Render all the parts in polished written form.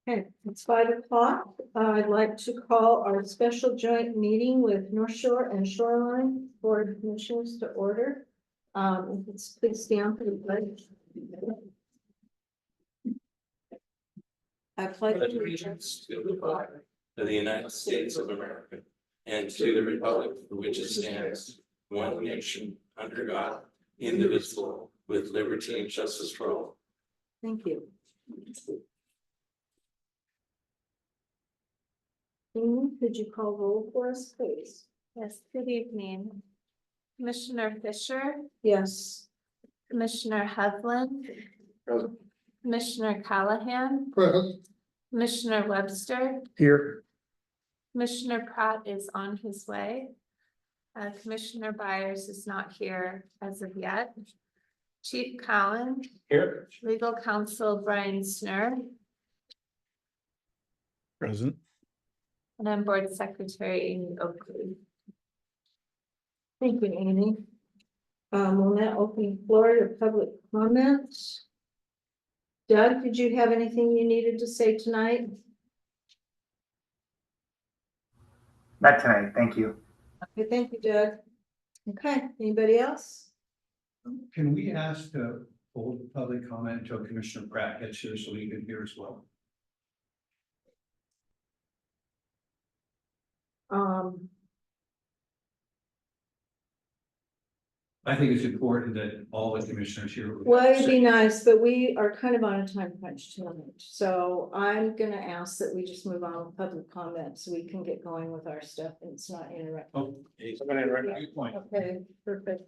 Okay, it's 5 o'clock. I'd like to call our special joint meeting with North Shore and Shoreline Board of Commissioners to order. If it's please stand for the pledge. I pledge Allegiance to the flag of the United States of America and to the republic for which it stands, one nation, under God, indivisible, with liberty and justice for all. Thank you. Amy, could you call roll for us, please? Yes, good evening. Commissioner Fisher, Yes. Commissioner Hovland, Commissioner Callahan, Present. Commissioner Webster, Here. Commissioner Pratt is on his way. Commissioner Byers is not here as of yet. Chief Cowan, Here. Legal Counsel Brian Snur, Present. and I'm Board Secretary Amy Oakley. Thank you, Amy. We'll now open the floor to public comments. Doug, did you have anything you needed to say tonight? Not tonight, thank you. Okay, thank you, Doug. Okay, anybody else? Can we ask to hold public comment until Commissioner Pratt gets here so he can hear as well? I think it's important that all the commissioners here. Well, it'd be nice, but we are kind of on a time crunch tonight, so I'm gonna ask that we just move on with public comment so we can get going with our stuff and it's not interrupted. Oh, good point. Okay, perfect.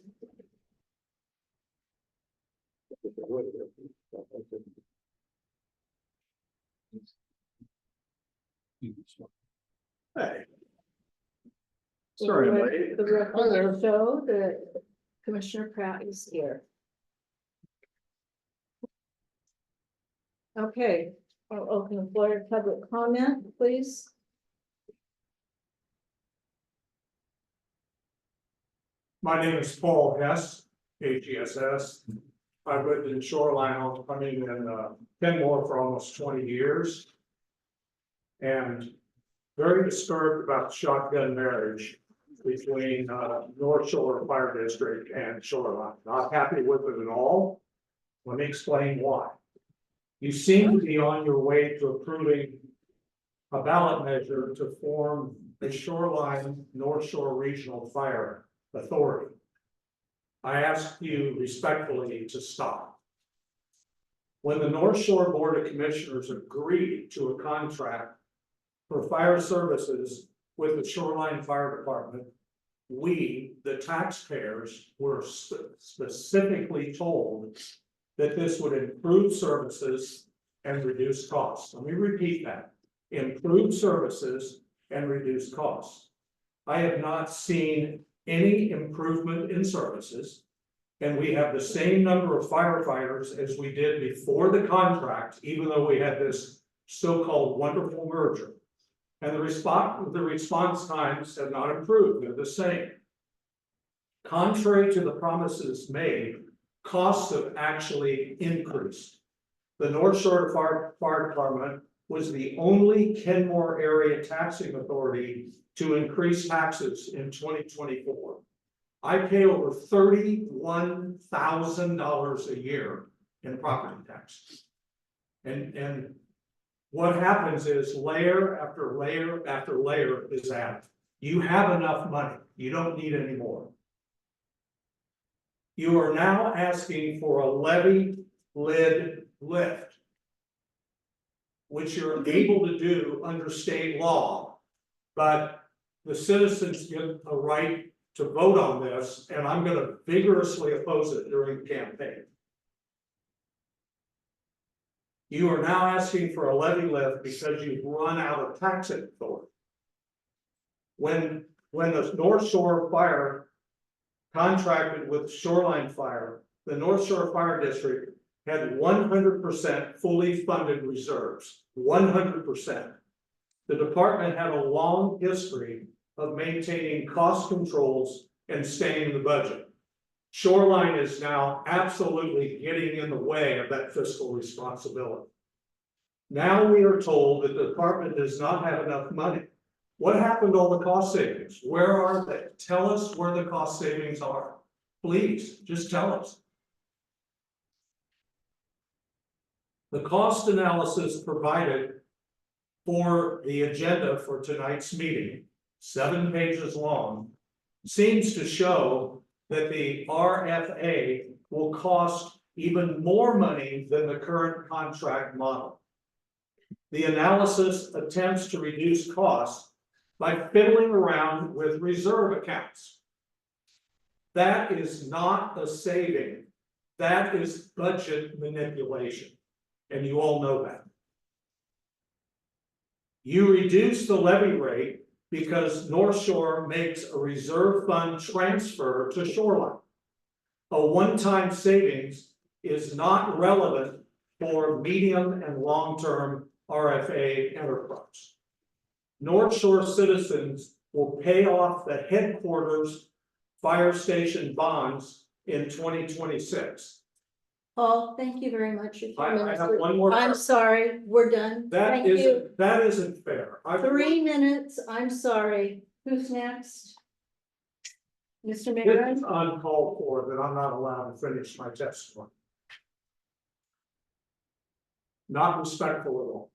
Hey. Sorry, The I'm record- late. The record will show that Commissioner Pratt is here. Okay, I'll open the floor to public comment, please. My name is Paul Hess, HESS. I've lived in Shoreline, in Kenmore for almost 20 years. And very disturbed about shotgun marriage between North Shore Fire District and Shoreline. Not happy with it at all. Let me explain why. You seem to be on your way to approving a ballot measure to form the Shoreline North Shore Regional Fire Authority. I ask you respectfully to stop. When the North Shore Board of Commissioners agreed to a contract for fire services with the Shoreline Fire Department, we, the taxpayers, were specifically told that this would improve services and reduce costs. Let me repeat that. Improve services and reduce costs. I have not seen any improvement in services, and we have the same number of firefighters as we did before the contract, even though we had this so-called wonderful merger. And the response times have not improved, they're the same. Contrary to the promises made, costs have actually increased. The North Shore Fire Department was the only Kenmore area taxing authority to increase taxes in 2024. I pay over $31,000 a year in property tax. And what happens is layer after layer after layer is added. You have enough money, you don't need any more. You are now asking for a levy lid lift, which you're able to do under state law, but the citizens get a right to vote on this, and I'm going to vigorously oppose it during the campaign. You are now asking for a levy lift because you've run out of taxing authority. When the North Shore Fire contracted with Shoreline Fire, the North Shore Fire District had 100% fully funded reserves, 100%. The department had a long history of maintaining cost controls and staying in the budget. Shoreline is now absolutely getting in the way of that fiscal responsibility. Now we are told that the department does not have enough money. What happened to all the cost savings? Where are they? Tell us where the cost savings are. Please, just tell us. The cost analysis provided for the agenda for tonight's meeting, 7 pages long, seems to show that the RFA will cost even more money than the current contract model. The analysis attempts to reduce costs by fiddling around with reserve accounts. That is not a saving. That is budget manipulation. And you all know that. You reduce the levy rate because North Shore makes a reserve fund transfer to Shoreline. A one-time savings is not relevant for medium and long-term RFA enterprise. North Shore citizens will pay off the headquarters fire station bonds in 2026. Paul, thank you very much. Your 2 I minutes have were- one more. I'm sorry, we're done. That Thank you. isn't fair. 3 minutes, I'm sorry. Who's next? Mr. It's Mayor? uncalled for that I'm not allowed to finish my testimony. Not respectful at all.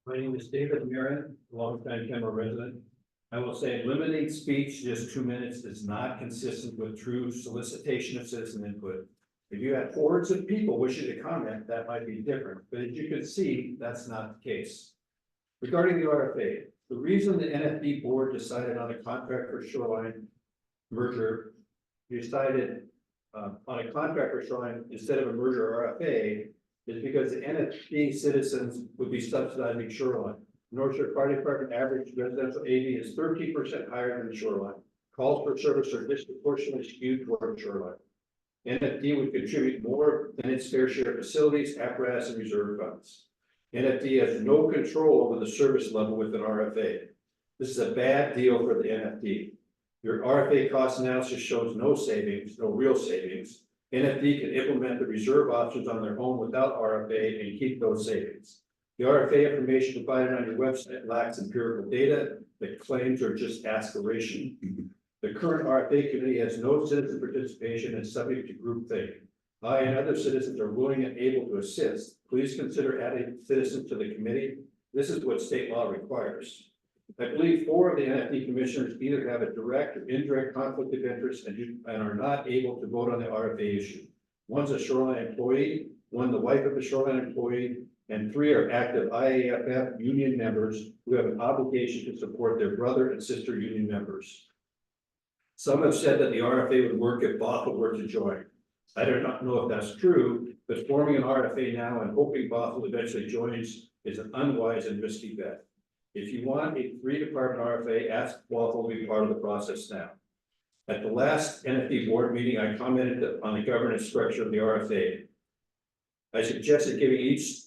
My name is David Marin, longtime Kenmore resident. I will say limiting speech, just 2 minutes, is not consistent with true solicitation of citizen input. If you had hordes of people wishing to comment, that might be different, but as you can see, that's not the case. Regarding the RFA, the reason the NFD board decided on a contract for Shoreline merger, decided on a contract for Shoreline instead of a merger RFA, is because the NFD citizens would be subsidizing Shoreline. North Shore Fire Department average residential AV is 13% higher than the Shoreline. Calls for service are disproportionately skewed toward Shoreline. NFD would contribute more than its fair share of facilities, apparatus, and reserve funds. NFD has no control over the service level within RFA. This is a bad deal for the NFD. Your RFA cost analysis shows no savings, no real savings. NFD can implement the reserve options on their own without RFA and keep those savings. The RFA information provided on your website lacks empirical data. The claims are just aspiration. The current RFA committee has no citizen participation and is subject to groupthink. I and other citizens are willing and able to assist. Please consider adding citizens to the committee. This is what state law requires. I believe 4 of the NFD commissioners either have a direct or indirect conflict of interest and are not able to vote on the RFA issue. One's a Shoreline employee, one the wife of a Shoreline employee, and 3 are active IAFF union members who have an obligation to support their brother and sister union members. Some have said that the RFA would work if Bothell were to join. I do not know if that's true, but forming an RFA now and hoping Bothell eventually joins is an unwise and risky bet. If you want a 3-department RFA, ask Bothell to be part of the process now. At the last NFD board meeting, I commented on the governance structure of the RFA. I suggested giving each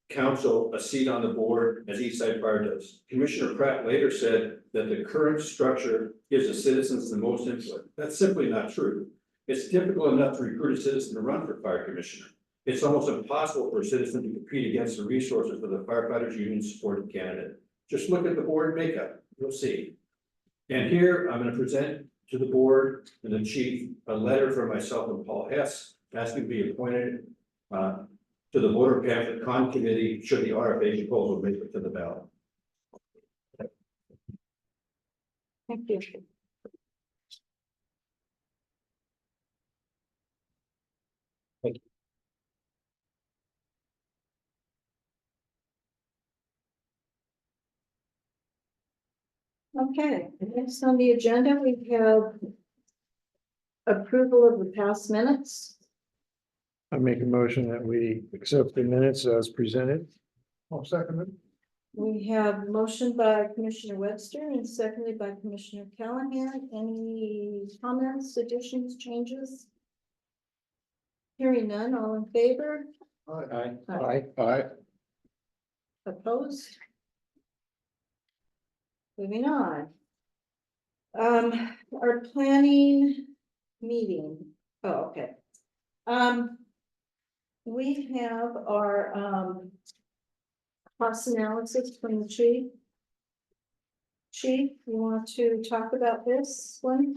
council a seat on the board as East Side Fire does. Commissioner Pratt later said that the current structure gives the citizens the most input. That's simply not true. It's difficult enough to recruit a citizen to run for fire commissioner. It's almost impossible for a citizen to compete against the resources of the firefighters union supported candidate. Just look at the board makeup, you'll see. And here I'm going to present to the board and the chief a letter from myself and Paul Hess asking to be appointed to the voter pamphlet con committee should the RFA proposal make it to the ballot. Thank you. Okay, next on the agenda, we have approval of the past minutes. I make a motion that we accept the minutes as presented. I'll second it. We have motion by Commissioner Webster and seconded by Commissioner Callahan. Any comments, additions, changes? Hearing none, all in favor? Aye. Aye. Aye. Opposed? Moving on. Our planning meeting, oh, okay. We have our, cost analysis from the chief. Chief, you want to talk about this one?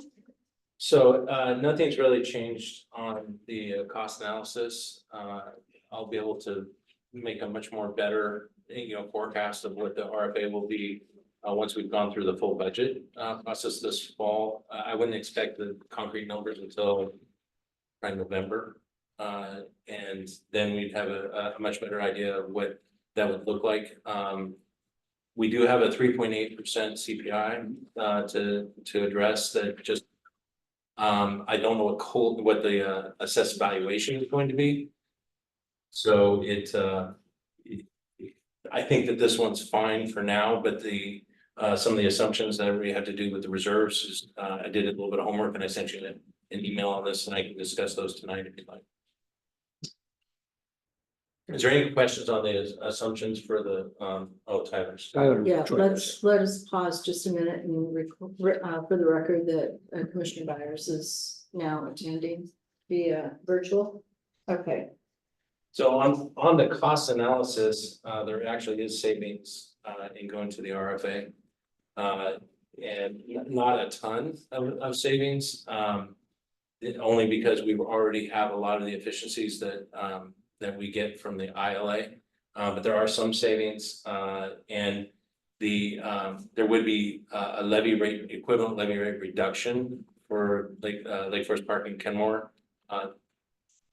So nothing's really changed on the cost analysis. I'll be able to make a much more better, forecast of what the RFA will be once we've gone through the full budget process this fall. I wouldn't expect the concrete numbers until probably November. And then we'd have a much better idea of what that would look like. We do have a 3.8% CPI to address that. Just I don't know what the assessed valuation is going to be. So I think that this one's fine for now, but some of the assumptions that we have to do with the reserves is, I did a little bit of homework and I sent you an email on this, and I can discuss those tonight if you'd like. Is there any questions on the assumptions for the, Tyler's? Yeah, let us pause just a minute and for the record that Commissioner Byers is now attending via virtual. Okay. So on the cost analysis, there actually is savings in going to the RFA. And not a ton of savings, only because we already have a lot of the efficiencies that we get from the ILA. But there are some savings, and there would be a equivalent levy rate reduction for Lake Forest Park and Kenmore.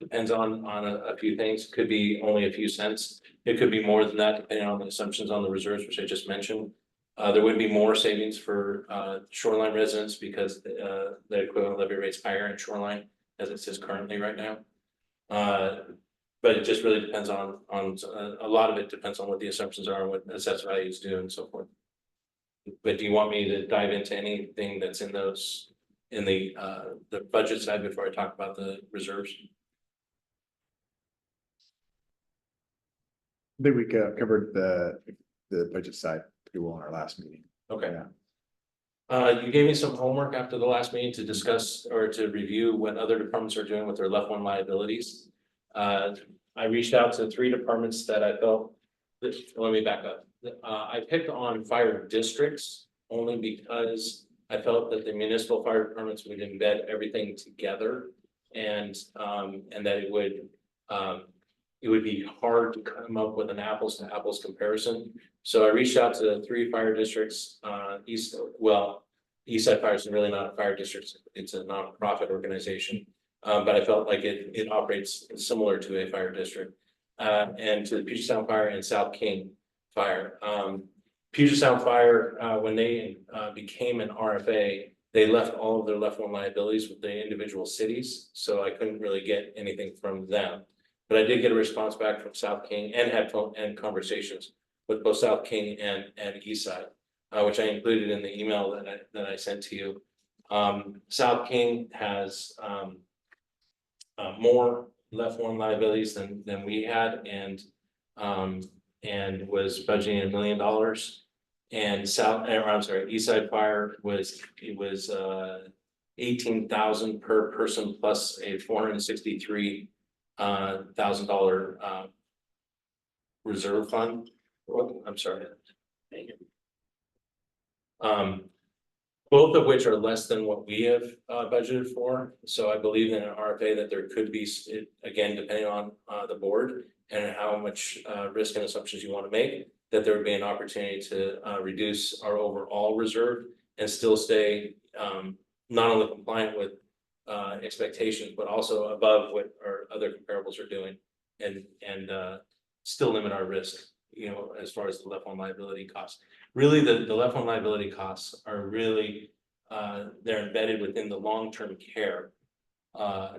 Depends on a few things. Could be only a few cents. It could be more than that, depending on the assumptions on the reserves, which I just mentioned. There would be more savings for shoreline residents because the equivalent levy rate's higher in shoreline as it says currently right now. But it just really depends on a lot of it depends on what the assumptions are and what assessed values do and so forth. But do you want me to dive into anything that's in the budget side before I talk about the reserves? I think we covered the budget side pretty well in our last meeting. Okay. Yeah. You gave me some homework after the last meeting to discuss or to review what other departments are doing with their left one liabilities. I reached out to 3 departments that I felt, let me back up. I picked on fire districts only because I felt that the municipal fire departments would embed everything together and that it would be hard to come up with an apples to apples comparison. So I reached out to 3 fire districts, Eastside Fire is really not a fire district, it's a nonprofit organization. But I felt like it operates similar to a fire district. And to the Puget Sound Fire and South King Fire. Puget Sound Fire, when they became an RFA, they left all of their left one liabilities with the individual cities. So I couldn't really get anything from them. But I did get a response back from South King and had phone and conversations with both South King and Eastside, which I included in the email that I sent to you. South King has more left one liabilities than we had, and was budgeting $1 million. And Eastside Fire was 18,000 per person plus a $463,000 reserve fund. Oh, I'm sorry. Dang it. Both of which are less than what we have budgeted for. So I believe in an RFA that there could be, again, depending on the board and how much risk and assumptions you want to make, that there would be an opportunity to reduce our overall reserve and still stay not only compliant with expectations, but also above what our other comparables are doing, and still limit our risk, as far as the left one liability costs. Really, the left one liability costs are really they're embedded within the long-term care,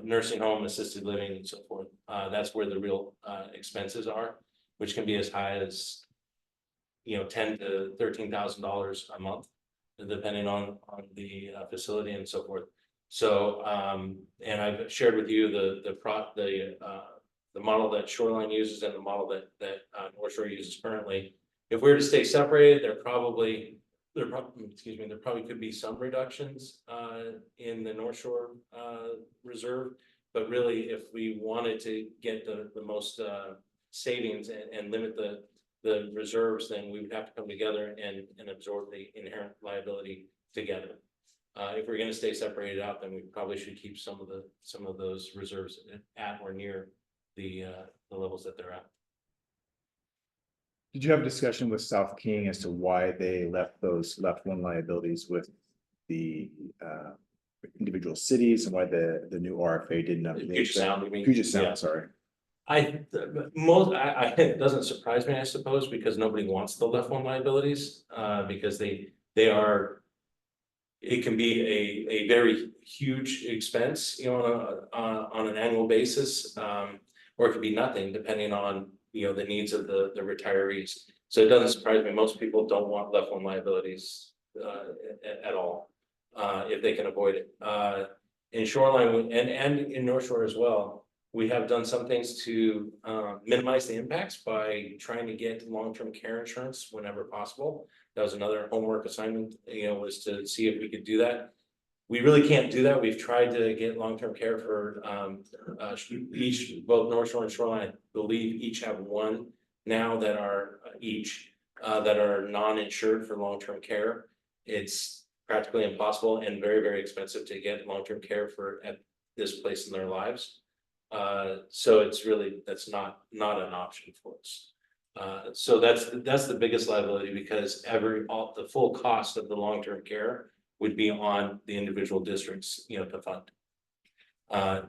nursing home, assisted living, and so forth. That's where the real expenses are, which can be as high as $10,000 to $13,000 a month, depending on the facility and so forth. So and I've shared with you the model that Shoreline uses and the model that North Shore uses currently. If we were to stay separated, they're probably there probably could be some reductions in the North Shore reserve. But really, if we wanted to get the most savings and limit the reserves, then we would have to come together and absorb the inherent liability together. If we're gonna stay separated out, then we probably should keep some of those reserves at or near the levels that they're at. Did you have a discussion with South King as to why they left one liabilities with the individual cities and why the new RFA didn't update Puget Sound, you mean? Puget Sound, Yeah. sorry. It doesn't surprise me, I suppose, because nobody wants the left one liabilities, because they are. It can be a very huge expense, on an annual basis, or it could be nothing, depending on, the needs of the retirees. So it doesn't surprise me, most people don't want left one liabilities, at all, if they can avoid it. In Shoreline and in North Shore as well, we have done some things to minimize the impacts by trying to get long-term care insurance whenever possible. That was another homework assignment, was to see if we could do that. We really can't do that. We've tried to get long-term care for both North Shore and Shoreline, I believe each have one now that are that are non-insured for long-term care. It's practically impossible and very, very expensive to get long-term care at this place in their lives. So that's not an option for us. So that's the biggest liability, because the full cost of the long-term care would be on the individual districts, to fund.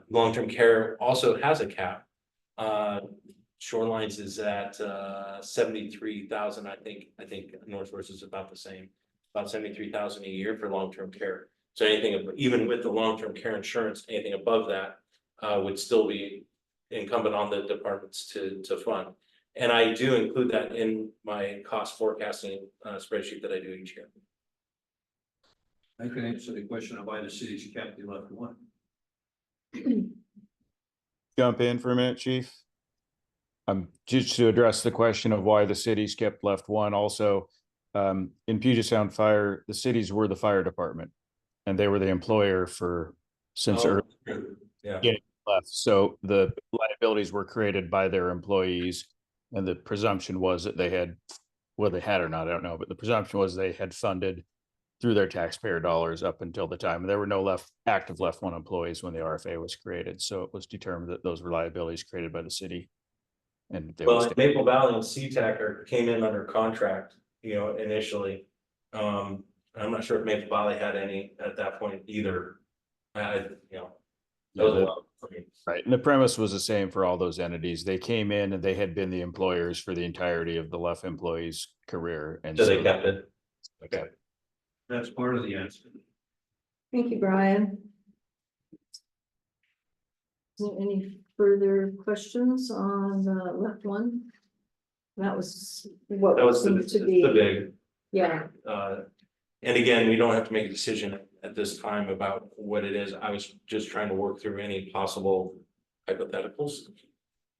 Long-term care also has a cap. Shorelines is at 73,000, I think North Shore is about the same, about 73,000 a year for long-term care. So even with the long-term care insurance, anything above that would still be incumbent on the departments to fund. And I do include that in my cost forecasting spreadsheet that I do each year. I can answer the question of why the cities kept the left one. Jump in for a minute, Chief? Just to address the question of why the cities kept left one. Also, in Puget Sound Fire, the cities were the fire department, and they were the employer since early. Yeah. Getting left. So the liabilities were created by their employees, and the presumption was that they had, whether they had or not, I don't know, but the presumption was they had funded through their taxpayer dollars up until the time. There were no active left one employees when the RFA was created. So it was determined that those were liabilities created by the city. And Maple Valley and SeaTac came in under contract, initially. I'm not sure if Maple Valley had any at that point either. That was a lot for me. Right. And the premise was the same for all those entities. They came in and they had been the employers for the entirety of the left employee's career. And So they kept it. Okay. That's part of the answer. Thank you, Brian. Is there any further questions on the left one? That was what That was seemed to be, the big. yeah. And again, we don't have to make a decision at this time about what it is. I was just trying to work through any possible hypotheticals.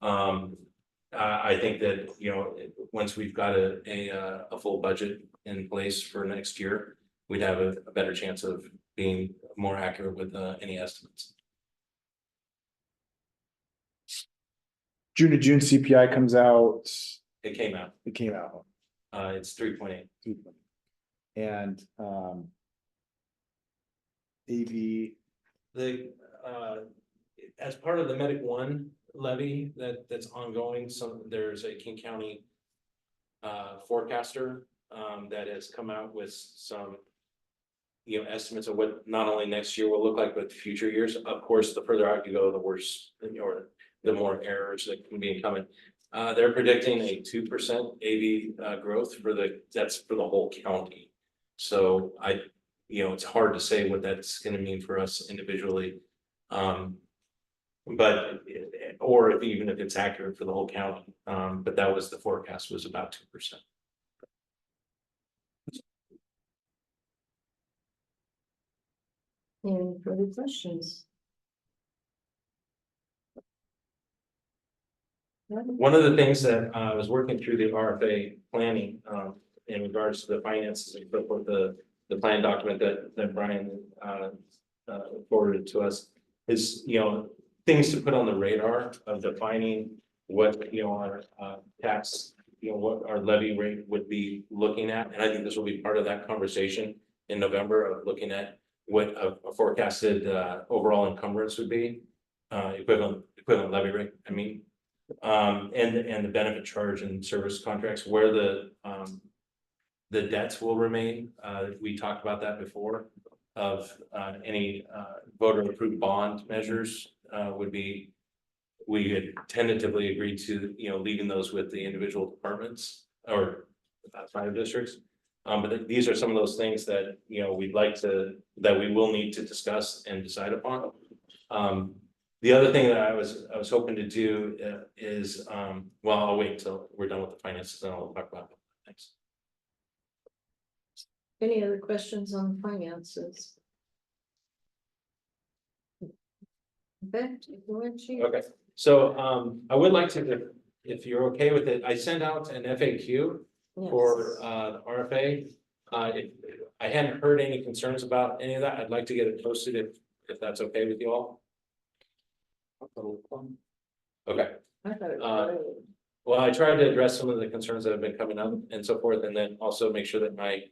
I think that, once we've got a full budget in place for next year, we'd have a better chance of being more accurate with any estimates. June to June CPI comes out. It came out. It came out. It's 3.8. And AV. As part of the Medic One levy that's ongoing, there's a King County forecaster that has come out with some estimates of what not only next year will look like, but future years. Of course, the further out you go, the worse, or the more errors that can be incoming. They're predicting a 2% AV growth that's for the whole county. So it's hard to say what that's going to mean for us individually. But even if it's accurate for the whole county. But that was the forecast, was about 2%. Any further questions? One of the things that I was working through the RFA planning, in regards to the finances and so forth, the plan document that Brian forwarded to us is, things to put on the radar of defining what, our tax, what our levy rate would be looking at. And I think this will be part of that conversation in November of looking at what a forecasted overall encumbrance would be, equivalent levy rate, I mean. And the benefit charge and service contracts, where the debts will remain. We talked about that before, of any voter approved bond measures would be, we had tentatively agreed to, leaving those with the individual departments or fire districts. But these are some of those things that, we'd like to, that we will need to discuss and decide upon. The other thing that I was hoping to do is, well, I'll wait until we're done with the finances and I'll talk about it. Thanks. Any other questions on finances? Okay, Okay, so I would like to, if you're okay with it, I sent out an FAQ for the RFA. If I hadn't heard any concerns about any of that, I'd like to get it posted if that's okay with you all. Okay, well, I tried to address some of the concerns that have been coming up and so forth, and then also make sure that my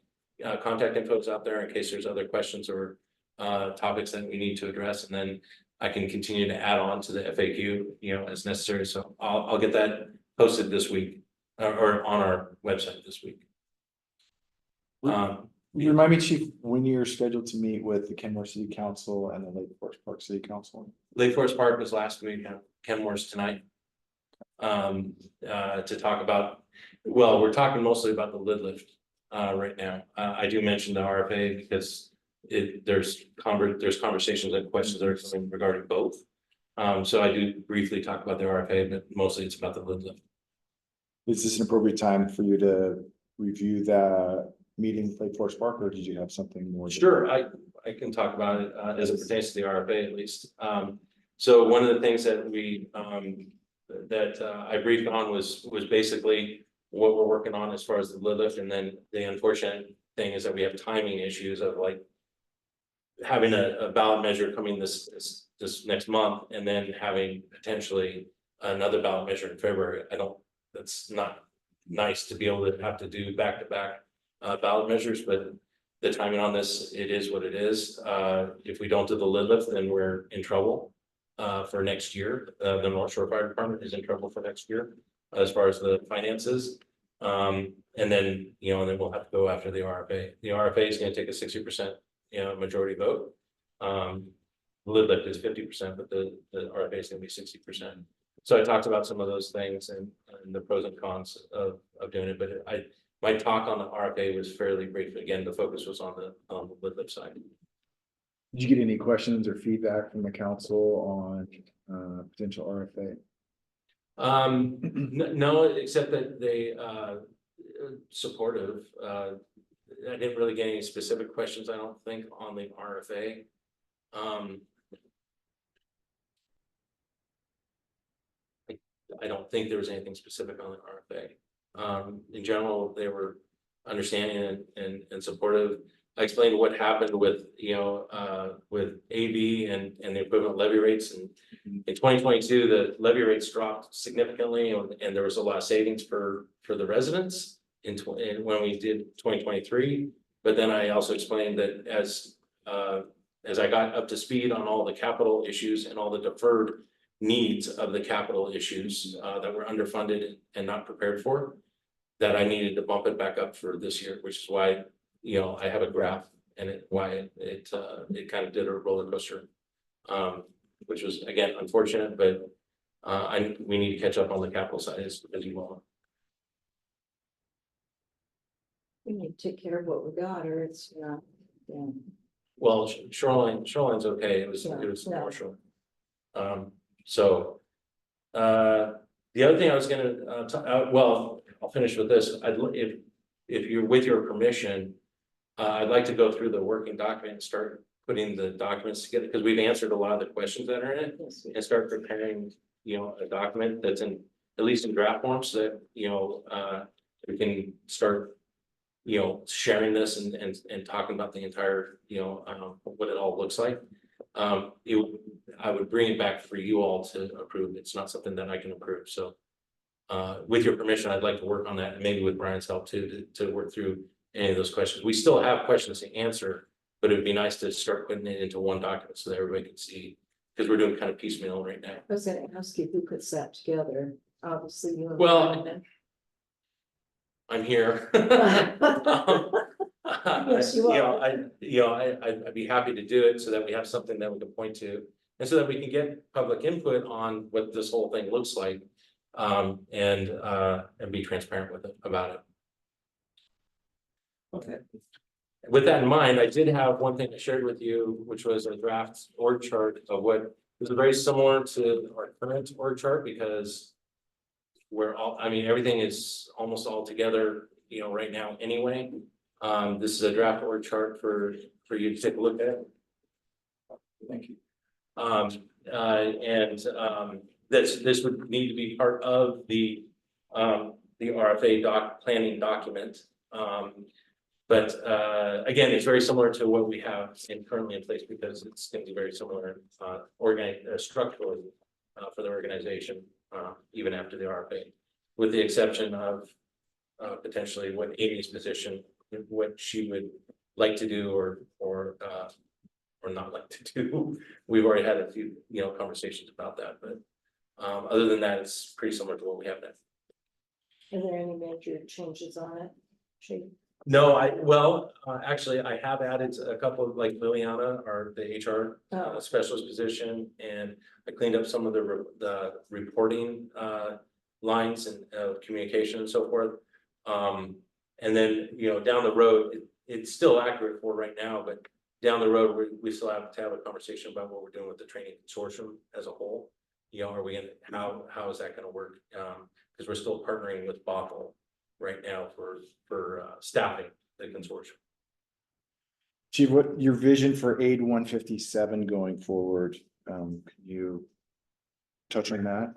contact info is out there in case there's other questions or topics that we need to address, and then I can continue to add on to the FAQ, as necessary. So I'll get that posted this week or on our website this week. Remind me, Chief, when you're scheduled to meet with the Kenmore City Council and the Lake Forest Park City Council? Lake Forest Park was last week, Kenmore's tonight. To talk about, well, we're talking mostly about the lid lift right now. I do mention the RFA because there's conversations and questions that are coming regarding both. So I do briefly talk about the RFA, but mostly it's about the lid lift. Is this an appropriate time for you to review that meeting with Lake Forest Park, or did you have something more? Sure, I can talk about it as it pertains to the RFA at least. So one of the things that we I briefed on was basically what we're working on as far as the lid lift, and then the unfortunate thing is that we have timing issues of like having a ballot measure coming this next month, and then having potentially another ballot measure in February. That's not nice to be able to have to do back-to-back ballot measures, but the timing on this, it is what it is. If we don't do the lid lift, then we're in trouble for next year. The North Shore Fire Department is in trouble for next year as far as the finances. And then, and then we'll have to go after the RFA. The RFA is going to take a 60%, majority vote. The lid lift is 50%, but the RFA is going to be 60%. So I talked about some of those things and the pros and cons of doing it, but my talk on the RFA was fairly brief. Again, the focus was on the lid lift side. Did you get any questions or feedback from the council on potential RFA? No, except that they supportive. I didn't really get any specific questions, I don't think, on the RFA. I don't think there was anything specific on the RFA. In general, they were understanding and supportive. I explained what happened with, with AV and the equivalent levy rates. And in 2022, the levy rates dropped significantly, and there was a lot of savings for the residents when we did 2023. But then I also explained that as I got up to speed on all the capital issues and all the deferred needs of the capital issues that were underfunded and not prepared for, that I needed to bump it back up for this year, which is why, I have a graph and it kind of did a roller coaster, which was again unfortunate, but we need to catch up on the capital side as you want. We need to take care of what we got, or it's not. Yeah. Well, shoreline's okay. It was commercial. So the other thing I was gonna well, I'll finish with this. If you're with your permission, I'd like to go through the working document and start putting the documents together, because we've answered a lot of the questions that are in it, and start preparing, a document that's at least in draft form, so that, we can start sharing this and talking about the entire, what it all looks like. I would bring it back for you all to approve. It's not something that I can approve, so. With your permission, I'd like to work on that, and maybe with Brian's help too, to work through any of those questions. We still have questions to answer, but it would be nice to start putting it into one document so that everybody can see, because we're doing kind of piecemeal right now. I was gonna ask you who puts that together, obviously you. and Well, Brandon. I'm here. Yes, you are. I'd be happy to do it so that we have something that we can point to, and so that we can get public input on what this whole thing looks like. And be transparent with it about it. Okay. With that in mind, I did have one thing I shared with you, which was a draft org chart of what is very similar to our current org chart, because everything is almost all together, right now anyway. This is a draft org chart for you to take a look at. Thank you. This would need to be part of the RFA planning document. But again, it's very similar to what we have currently in place, because it's going to be very similar structurally for the organization, even after the RFA, with the exception of potentially what Amy's position, what she would like to do or not like to do. We've already had a few conversations about that, but other than that, it's pretty similar to what we have now. Are there any major changes on it? No, actually, I have added a couple of, like Liliana, or the HR specialist position, and I cleaned up some of the reporting lines and communication and so forth. And then, down the road, it's still accurate for right now, but down the road, we still have to have a conversation about what we're doing with the training consortium as a whole. Are we how is that going to work? Because we're still partnering with BOC right now for staffing the consortium. Chief, what your vision for aid 157 going forward? Can you touch on that?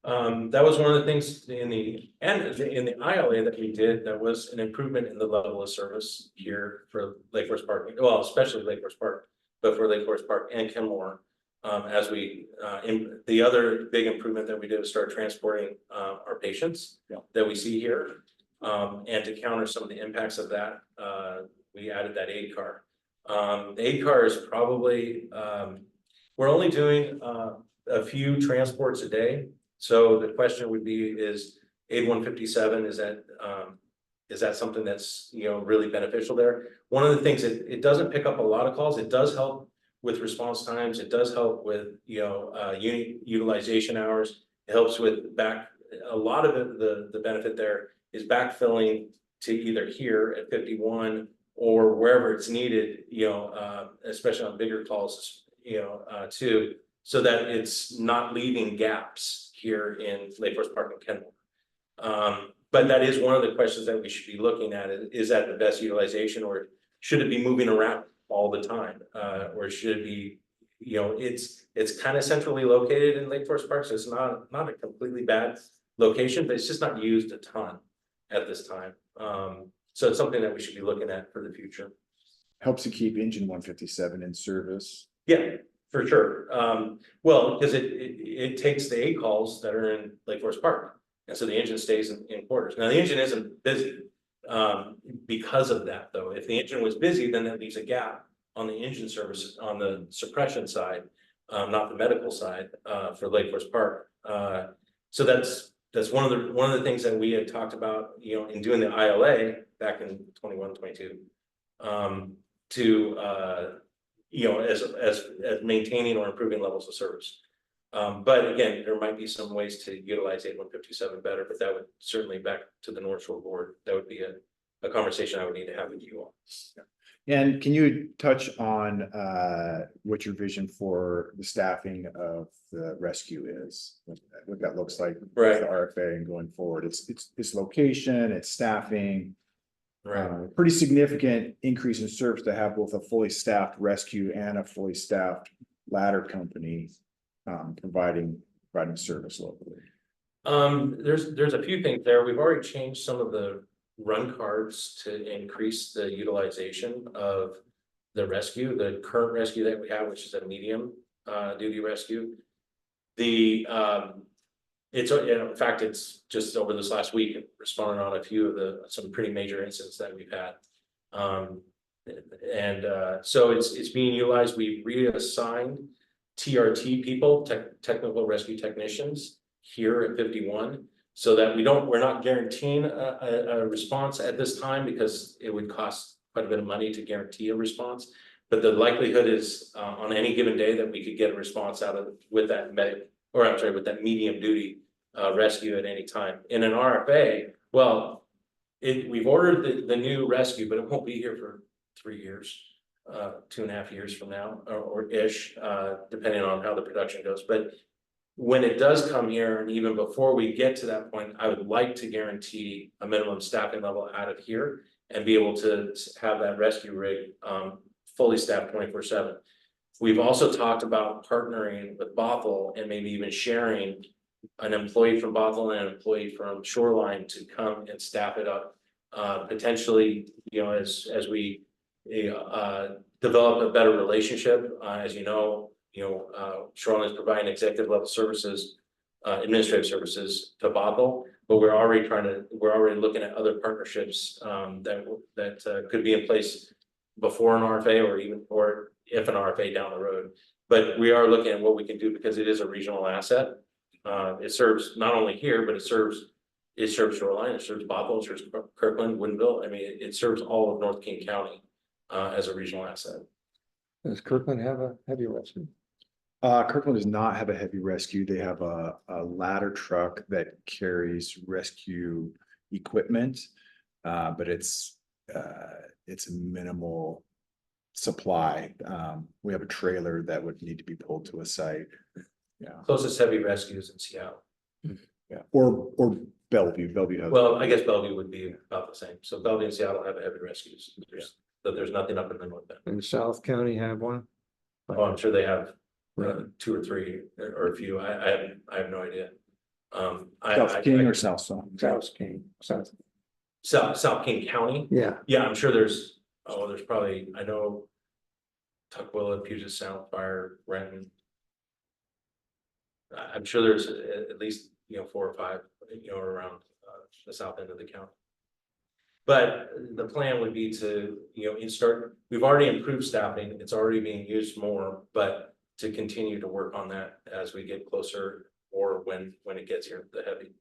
That was one of the things in the ILA that we did. That was an improvement in the level of service here for Lake Forest Park. Well, especially Lake Forest Park, but for Lake Forest Park and Kenmore. As we, the other big improvement that we did was start transporting our patients that we see here. And to counter some of the impacts of that, we added that aid car. The aid car is probably, we're only doing a few transports a day. So the question would be, is aid 157, is that something that's, really beneficial there? One of the things it doesn't pick up a lot of calls. It does help with response times. It does help with, unit utilization hours. It helps with a lot of it, the benefit there is backfilling to either here at 51 or wherever it's needed, especially on bigger calls, too, so that it's not leaving gaps here in Lake Forest Park and Kenmore. But that is one of the questions that we should be looking at. Is that the best utilization, or should it be moving around all the time? Or should it be, it's kind of centrally located in Lake Forest Park, so it's not a completely bad location, but it's just not used a ton at this time. So it's something that we should be looking at for the future. Helps to keep engine 157 in service. Yeah, for sure. Well, because it takes the aid calls that are in Lake Forest Park, and so the engine stays in quarters. Now the engine isn't busy because of that, though. If the engine was busy, then that leaves a gap on the engine service on the suppression side, not the medical side, for Lake Forest Park. So that's one of the things that we had talked about, in doing the ILA back in 21, 22, as maintaining or improving levels of service. But again, there might be some ways to utilize 8157 better, but that would certainly, back to the North Shore Board, that would be a conversation I would need to have with you all. And can you touch on what your vision for the staffing of the rescue is? What that looks like, Right. with the RFA and going forward? It's location, it's staffing. Right. Pretty significant increase in service to have both a fully staffed rescue and a fully staffed ladder company providing service locally. There's a few things there. We've already changed some of the run cards to increase the utilization of the rescue, the current rescue that we have, which is a medium duty rescue. It's, in fact, it's just over this last week responding on a few of some pretty major incidents that we've had. So it's being utilized. We reassigned TRT people, technical rescue technicians here at 51, so that we're not guaranteeing a response at this time, because it would cost quite a bit of money to guarantee a response. But the likelihood is on any given day that we could get a response with that medium duty rescue at any time. In an RFA, well, we've ordered the new rescue, but it won't be here for 3 years, 2.5 years from now, or ish, depending on how the production goes. But when it does come here, and even before we get to that point, I would like to guarantee a minimum staffing level out of here and be able to have that rescue rig fully staffed 24/7. We've also talked about partnering with Bothell and maybe even sharing an employee from Bothell and an employee from Shoreline to come and staff it up. Potentially, as we develop a better relationship, as Shoreline is providing executive level services, administrative services to Bothell, but we're already looking at other partnerships that could be in place before an RFA or if an RFA down the road. But we are looking at what we can do, because it is a regional asset. It serves not only here, but it serves Shoreline, it serves Bothell, it serves Kirkland, Woodinville. I mean, it serves all of North King County as a regional asset. Does Kirkland have a heavy rescue? Kirkland does not have a heavy rescue. They have a ladder truck that carries rescue equipment, but it's a minimal supply. We have a trailer that would need to be pulled to a site. Yeah. Closest heavy rescue is in Seattle. Yeah. Or Bellevue. Bellevue has. Well, I guess Bellevue would be about the same. So Bellevue and Seattle have heavy rescues. There's nothing up in the north end. And South County have one? Oh, I'm sure they have 2 or 3 or a few. I have no idea. South King or South Song? South King, South King County. yeah. Yeah, I'm sure there's probably, I know Tukwila, Puget Sound, Fire, Renton. I'm sure there's at least 4 or 5 around the south end of the county. But the plan would be to we've already improved staffing, it's already being used more, but to continue to work on that as we get closer, or when it gets here, the heavy.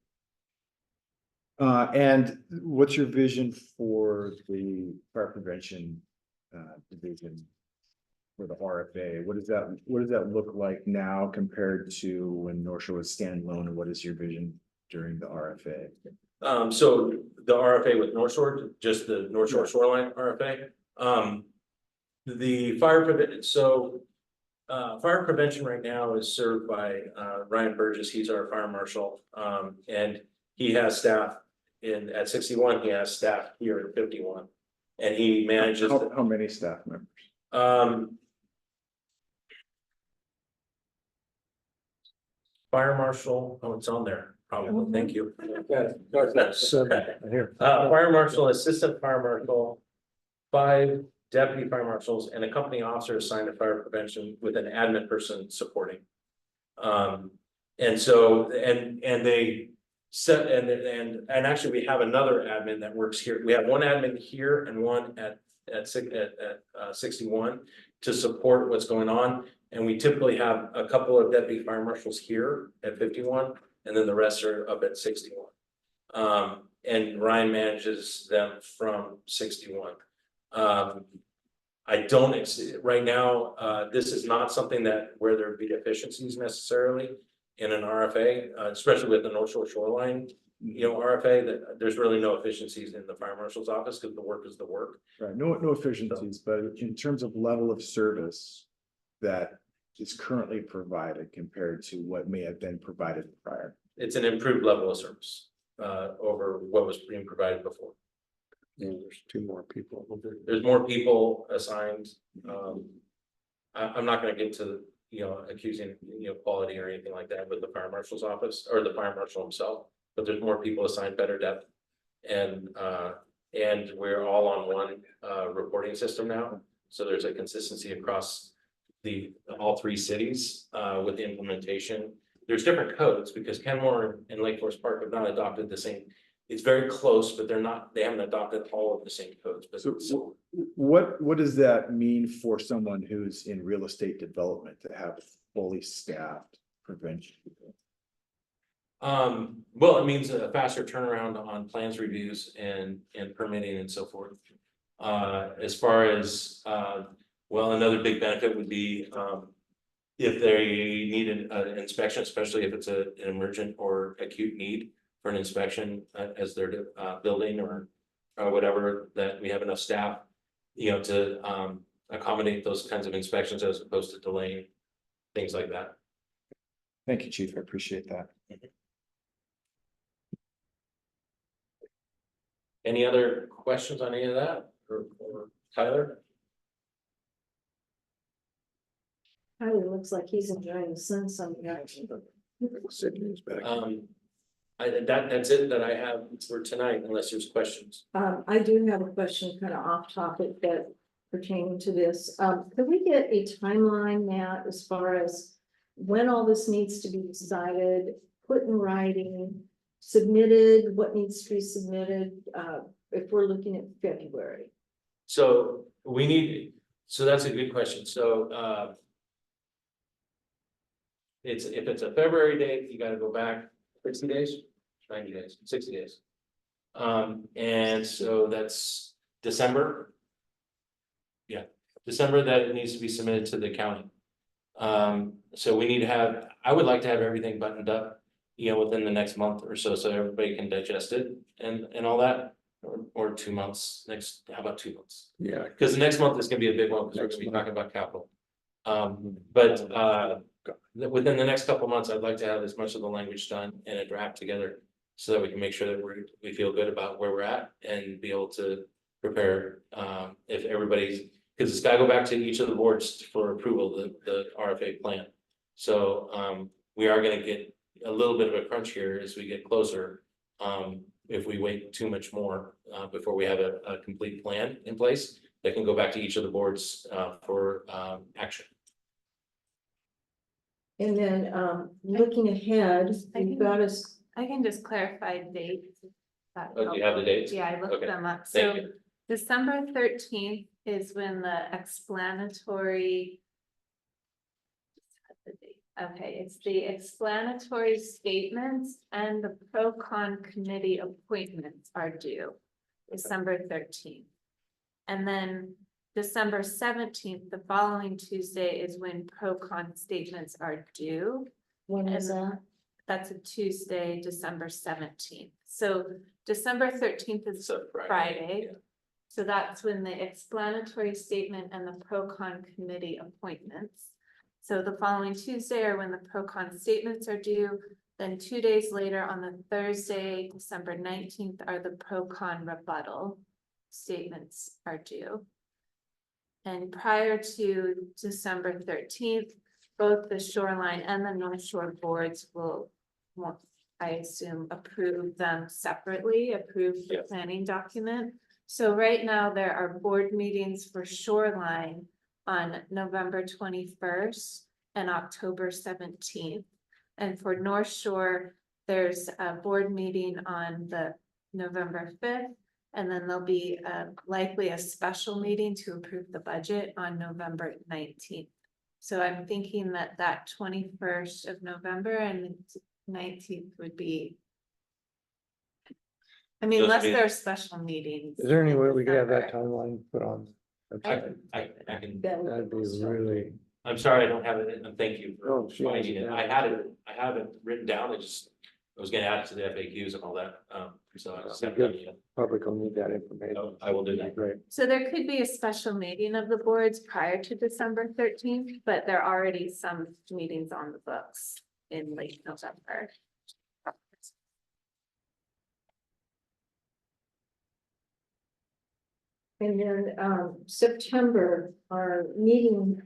And what's your vision for the fire prevention division for the RFA? What does that look like now compared to when North Shore was standalone, and what is your vision during the RFA? So the RFA with North Shore, just the North Shore Shoreline RFA. The fire prevention right now is served by Ryan Burgess. He's our fire marshal, and he has staff at 61. He has staff here at 51, and he manages. How many staff members? Fire marshal. Oh, it's on there. Probably. Thank you. Here. Fire marshal, assistant fire marshal, 5 deputy fire marshals, and a company officer assigned to fire prevention with an admin person supporting. And so they set and actually we have another admin that works here. We have one admin here and one at 61 to support what's going on. And we typically have a couple of deputy fire marshals here at 51, and then the rest are up at 61. And Ryan manages them from 61. I don't right now. This is not something where there would be deficiencies necessarily in an RFA, especially with the North Shore Shoreline, RFA. That there's really no efficiencies in the fire marshal's office, because the work is the work. Right. No efficiencies, but in terms of level of service that is currently provided compared to what may have been provided prior. It's an improved level of service over what was being provided before. Yeah, there's 2 more people. There's more people assigned. I'm not going to get to accusing quality or anything like that with the fire marshal's office or the fire marshal himself, but there's more people assigned, better depth, and And we're all on one reporting system now. So there's a consistency across all three cities with the implementation. There's different codes because Kenmore and Lake Forest Park have not adopted the same. It's very close, but they haven't adopted all of the same codes. But So what does that mean for someone who's in real estate development to have fully staffed prevention? Well, it means a faster turnaround on plans reviews and permitting and so forth. As far as, well, another big benefit would be, if they need an inspection, especially if it's an emergent or acute need for an inspection as they're building or whatever, that we have enough staff, to accommodate those kinds of inspections as opposed to delaying things like that. Thank you, Chief. I appreciate that. Any other questions on any of that, or Tyler? Tyler looks like he's enjoying the sun some. Sydney's back. That's it that I have for tonight, unless there's questions. I do have a question kind of off topic that pertaining to this. Could we get a timeline, Matt, as far as when all this needs to be decided, put in writing, submitted, what needs to be submitted, if we're looking at February? So that's a good question. So, if it's a February date, you gotta go back 60 days, 90 days, 60 days. And so that's December. Yeah, December that it needs to be submitted to the county. So we need to I would like to have everything buttoned up, within the next month or so everybody can digest it and all that. Or 2 months, how about 2 months? Yeah. Because the next month is gonna be a big one, because we're gonna be talking about capital. But within the next couple of months, I'd like to have as much of the language done and a draft together. So that we can make sure that we feel good about where we're at and be able to prepare, if everybody's, because it's gotta go back to each of the boards for approval, the RFA plan. So, we are gonna get a little bit of a crunch here as we get closer. If we wait too much more, before we have a complete plan in place, that can go back to each of the boards, for, action. And then, looking ahead, you've got us, I can just clarify dates. if that Oh, do you have the dates? Yeah, I looked Okay, them up. thank So you. December 13th is when the explanatory. Okay, it's the explanatory statements and the pro-con committee appointments are due. December 13th. And then December 17th, the following Tuesday, is when pro-con statements are due. when is And that? That's a Tuesday, December 17th. So December 13th is So Friday. yeah. So that's when the explanatory statement and the pro-con committee appointments. So the following Tuesday are when the pro-con statements are due. Then 2 days later, on the Thursday, December 19th, are the pro-con rebuttal statements are due. And prior to December 13th, both the shoreline and the North Shore boards will, I assume, approve them separately, approve the Yeah. planning document. So right now, there are board meetings for shoreline on November 21st and October 17th. And for North Shore, there's a board meeting on the November 5th. And then there'll be likely a special meeting to approve the budget on November 19th. So I'm thinking that 21st of November and the 19th would be. I mean, Those unless would be- there are special meetings. Is there any in way we could have that December. timeline put on? website? I can, That'd be really, I'm sorry, I don't have it, and thank you for Oh, she has finding it it. down. I have it written down, I was gonna add it to the FAQs and all that, so I just That'd haven't be done it yet. public will need that information. Oh, I will do that. Great. So there could be a special meeting of the boards prior to December 13th, but there are already some meetings on the books in late November. And then, September, our meeting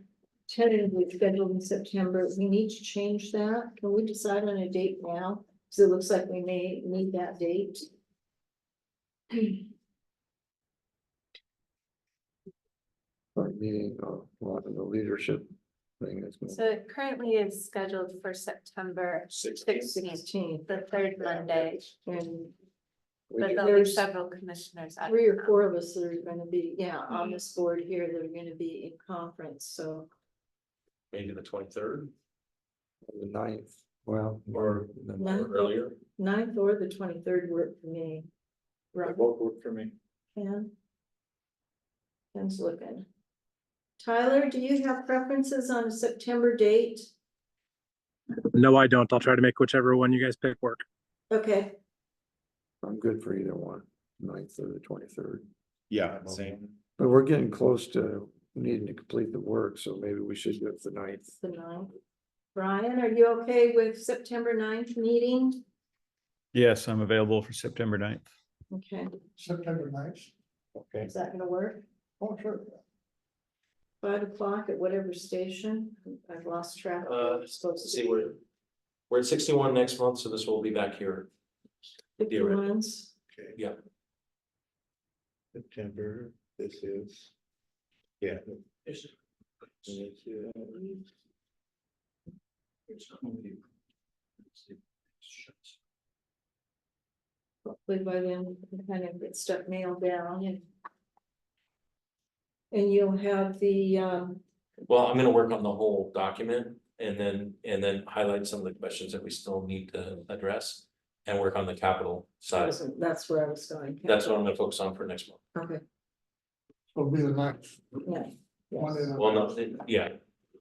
tentatively scheduled in September, we need to change that. Can we decide on a date now? Because it looks like we may need that date. our meeting, a lot of the leadership thing that's going. So it currently is scheduled for September 16th, the third Monday. And But there'll be there's several commissioners. out of 3 or town. 4 of us that are gonna be, on this board here, that are gonna be in conference, so. Maybe the 23rd The 9th, well. or Ninth. earlier. 9th or the 23rd work for me. Right, both work for me. Ken? Ken's looking. Tyler, do you have preferences on a September date? No, I don't. I'll try to make whichever one you guys pick work. Okay, I'm good for either one, 9th or the 23rd. Yeah, same. But we're getting close to needing to complete the work, so maybe we should do it the 9th. the 9th. Brian, are you okay with September 9th meeting? Yes, I'm available for September 9th. Okay, September 9th. Okay. is that gonna work? Oh, sure. 5 o'clock at whatever station? I've lost track. of where we're supposed Let's to see, be. we're at 61 next month, so this will be back here. 51s. Yeah. September, this is. Yeah. Hopefully by then, we can kind of get stuff nailed down and you'll have the, Well, I'm gonna work on the whole document and then highlight some of the questions that we still need to address. And work on the capital side. that's where I was going. That's what I'm gonna focus on for next month. Okay, It'll be the 9th. yeah. One yes. of Well, no, yeah,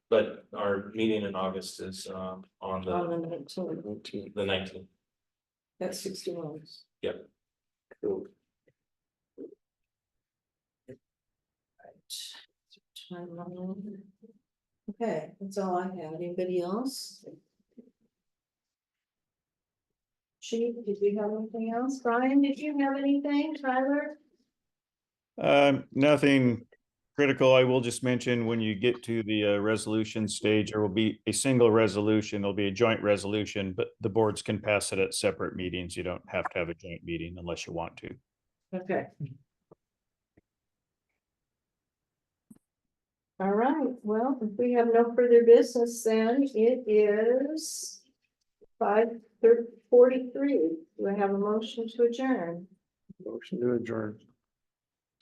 but our meeting in August is on On the the 19th, 19th. 19th. that's 61s. Yep. Cool. Timeline. Okay, that's all I have. Anybody else? Chief, did you have anything else? Brian, did you have anything? Tyler? Nothing critical. I will just mention when you get to the resolution stage, there will be a single resolution. It'll be a joint resolution, but the boards can pass it at separate meetings. You don't have to have a joint meeting unless you want to. Okay. All right, well, if we have no further business, then it is 5:43. Do I have a motion to adjourn? Motion to adjourn.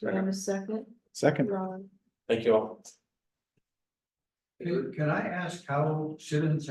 Do I have a second? Second. Ron? Thank you all. Can I ask how citizens